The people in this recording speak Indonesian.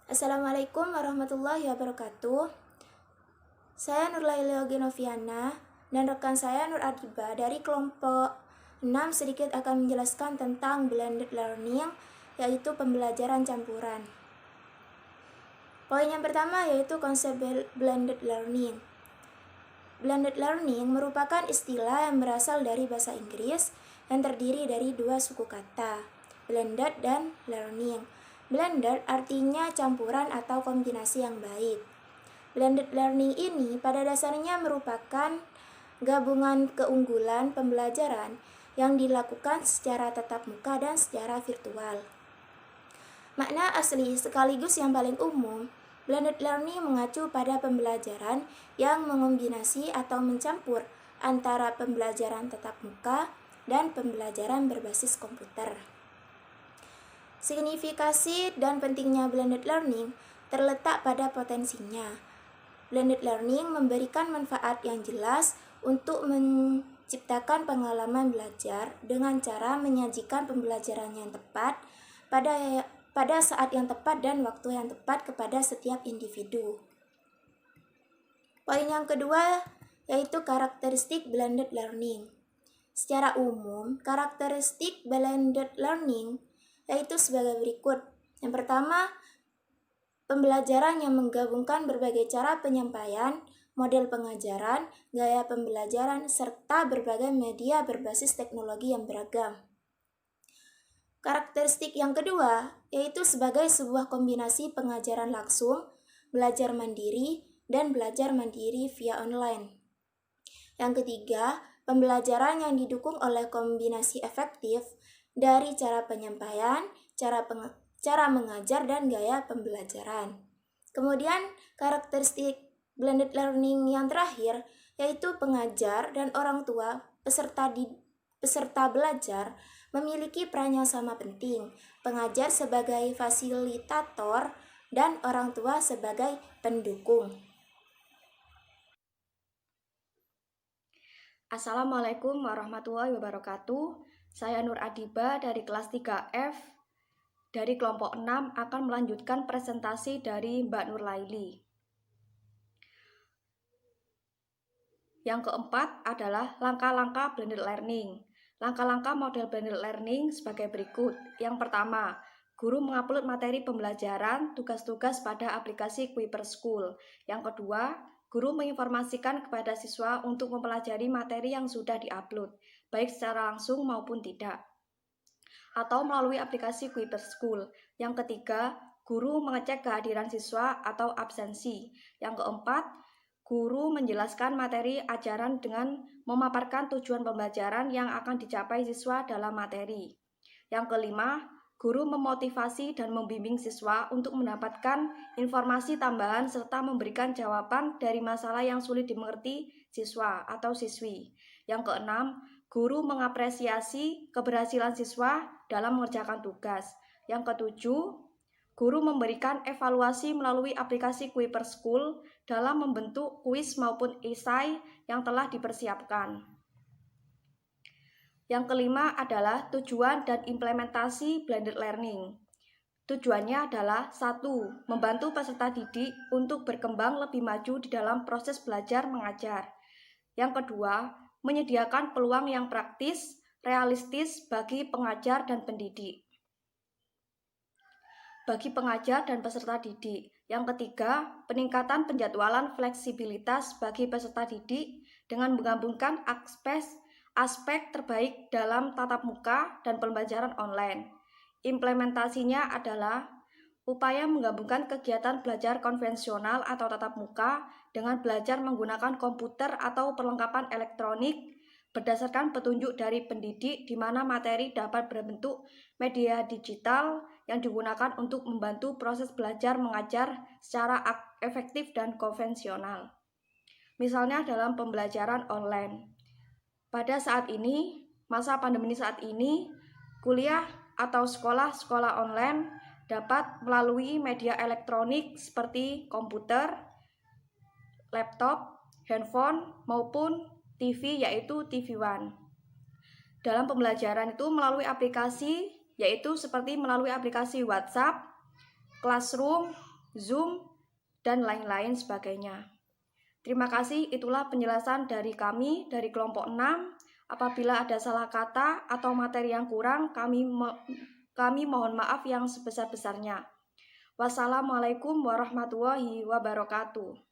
Assalamualaikum warahmatullahi wabarakatuh. Saya Nurlaili Ogenoviana dan rekan saya Nur Adiba dari kelompok 6 sedikit akan menjelaskan tentang blended learning, yaitu pembelajaran campuran. Poin yang pertama yaitu konsep blended learning. Blended learning merupakan istilah yang berasal dari bahasa Inggris yang terdiri dari dua suku kata, blended dan learning. Blended artinya campuran atau kombinasi yang baik. Blended learning ini pada dasarnya merupakan gabungan keunggulan pembelajaran yang dilakukan secara tatap muka dan secara virtual. Makna asli sekaligus yang paling umum, blended learning mengacu pada pembelajaran yang mengombinasi atau mencampur antara pembelajaran tatap muka dan pembelajaran berbasis komputer. Signifikasi dan pentingnya blended learning terletak pada potensinya. Blended learning memberikan manfaat yang jelas untuk menciptakan pengalaman belajar dengan cara menyajikan pembelajaran yang tepat pada saat yang tepat dan waktu yang tepat kepada setiap individu. Poin yang kedua yaitu karakteristik blended learning. Secara umum, karakteristik blended learning yaitu sebagai berikut. Yang pertama, pembelajaran yang menggabungkan berbagai cara penyampaian, model pengajaran, gaya pembelajaran, serta berbagai media berbasis teknologi yang beragam. Karakteristik yang kedua yaitu sebagai sebuah kombinasi pengajaran langsung, belajar mandiri, dan belajar mandiri via online. Yang ketiga, pembelajaran yang didukung oleh kombinasi efektif dari cara penyampaian, cara mengajar, dan gaya pembelajaran. Kemudian, karakteristik blended learning yang terakhir yaitu pengajar dan orang tua peserta belajar memiliki peran yang sama penting. Pengajar sebagai fasilitator dan orang tua sebagai pendukung. Assalamualaikum warahmatullahi wabarakatuh. Saya Nur Adiba dari kelas 3F dari kelompok 6 akan melanjutkan presentasi dari Mbak Nurlaili. Yang keempat adalah langkah-langkah blended learning. Langkah-langkah model blended learning sebagai berikut. Yang pertama, guru mengupload materi pembelajaran, tugas-tugas pada aplikasi Kuiper School. Yang kedua, guru menginformasikan kepada siswa untuk mempelajari materi yang sudah diupload, baik secara langsung maupun tidak, atau melalui aplikasi Kuiper School. Yang ketiga, guru mengecek kehadiran siswa atau absensi. Yang keempat, guru menjelaskan materi ajaran dengan memaparkan tujuan pembelajaran yang akan dicapai siswa dalam materi. Yang kelima, guru memotivasi dan membimbing siswa untuk mendapatkan informasi tambahan serta memberikan jawaban dari masalah yang sulit dimengerti siswa atau siswi. Yang keenam, guru mengapresiasi keberhasilan siswa dalam mengerjakan tugas. Yang ketujuh, guru memberikan evaluasi melalui aplikasi Kuiper School dalam membentuk kuis maupun esai yang telah dipersiapkan. Yang kelima adalah tujuan dan implementasi blended learning. Tujuannya adalah 1. Membantu peserta didik untuk berkembang lebih maju di dalam proses belajar mengajar. Yang kedua, menyediakan peluang yang praktis, realistis bagi pengajar dan pendidik. Bagi pengajar dan peserta didik. Yang ketiga, peningkatan penjadwalan fleksibilitas bagi peserta didik dengan menggabungkan aspek terbaik dalam tatap muka dan pembelajaran online. Implementasinya adalah upaya menggabungkan kegiatan belajar konvensional atau tatap muka dengan belajar menggunakan komputer atau perlengkapan elektronik berdasarkan petunjuk dari pendidik di mana materi dapat berbentuk media digital yang digunakan untuk membantu proses belajar mengajar secara efektif dan konvensional. Misalnya dalam pembelajaran online. Pada saat ini, masa pandemi saat ini, kuliah atau sekolah online dapat melalui media elektronik seperti komputer, laptop, handphone, maupun TV yaitu TV One. Dalam pembelajaran itu melalui aplikasi yaitu seperti melalui aplikasi WhatsApp, Classroom, Zoom, dan lain-lain sebagainya. Terima kasih, itulah penjelasan dari kami dari kelompok 6. Apabila ada salah kata atau materi yang kurang, kami mohon maaf yang sebesar-besarnya. Wassalamualaikum warahmatullahi wabarakatuh.